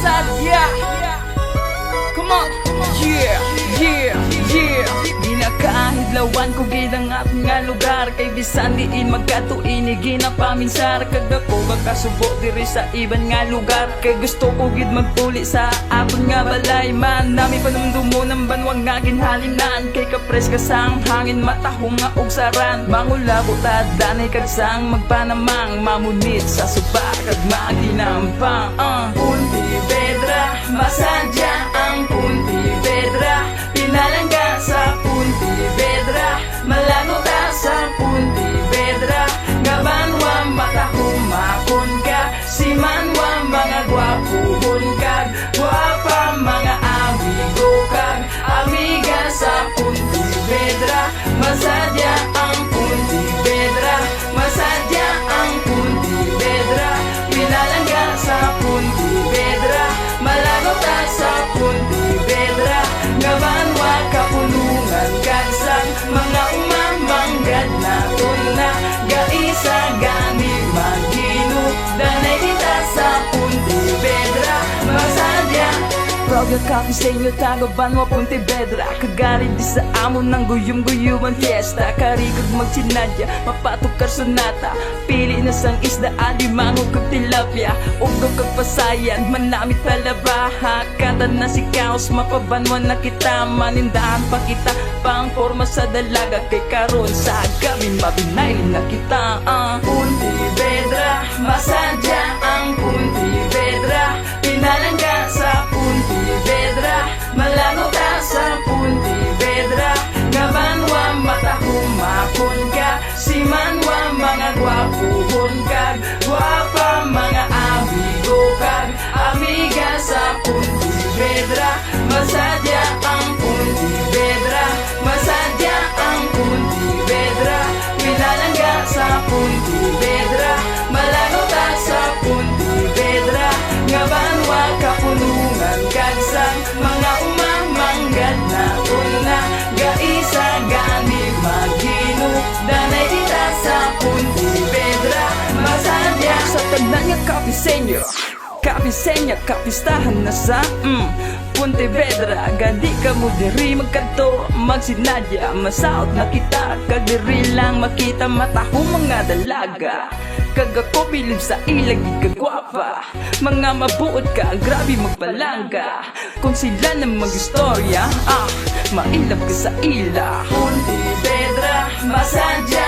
masadya. Come on, yeah, yeah, yeah. Di na kahidlawan ko gilangat nga lugar. Kay bisan diin magkatuinig ginapaminsar. Kag ako magkasubo diri sa iban nga lugar. Kay gusto ko gid magpuli sa apon nga balay man. Nami panumdumo ng banwang nga ginhalinan. Kay kapres kasang hangin matahong nga ugsaran. Mangulabo ta danay kag sang magpanamang. Mamunit sa suba kag maginampang. Pontevedra, masadya ang Pontevedra. Pinalangga sa Pontevedra, malago ta sa Pontevedra. Gabanwa matahumakon ka, si manwa mga gwapuhon kag. Gwapa mga amigo kag, amiga sa Pontevedra. Masadya ang Pontevedra, masadya ang Pontevedra. Pinalangga sa Pontevedra, malago ta sa Pontevedra. Gabanwa kapulungan kagsang mga umamanggad na tuna. Gaisa gani magino, danay kita sa Pontevedra. Masadya proud nga kami sa inyo, tagaban mo Pontevedra. Kagari di sa amon ng guyum-guyuman fiesta. Karigod magsinadya, mapatukar sonata. Pili na sang isda, alimango kag tilapia. Ugdo kag pasayan, manamit talabaha. Kata na si Kaos, mapabanwan na kita. Manindahan pa kita, pang forma sa dalaga. Kay karon sa gabi, mabinaylin na kita. Pontevedra, masadya ang Pontevedra. Pinalangga sa Pontevedra, malago ta sa Pontevedra. Gabanwa matahumakon ka, si manwa mga gwapuhon kag. Gwapa mga amigo kag, amiga sa Pontevedra. Masadya ang Pontevedra, masadya ang Pontevedra. Pinalangga sa Pontevedra, malago ta sa Pontevedra. Gabanwa kapulungan kagsang mga umamanggad na tuna. Gaisa gani magino, danay kita sa Pontevedra. Masadya sa tanan nga kapisenyo, kapisenya kapistahan na sa Pontevedra. Gadi ka mo diri magkanto, magsinadya. Masaot na kita, kag diri lang makita matahong mga dalaga. Kag ako bilib sa ilag kagwapa. Mga mabuot ka, grabe magpalangga. Kung sila na mag-istorya, mailap ka sa ila. Pontevedra, masadya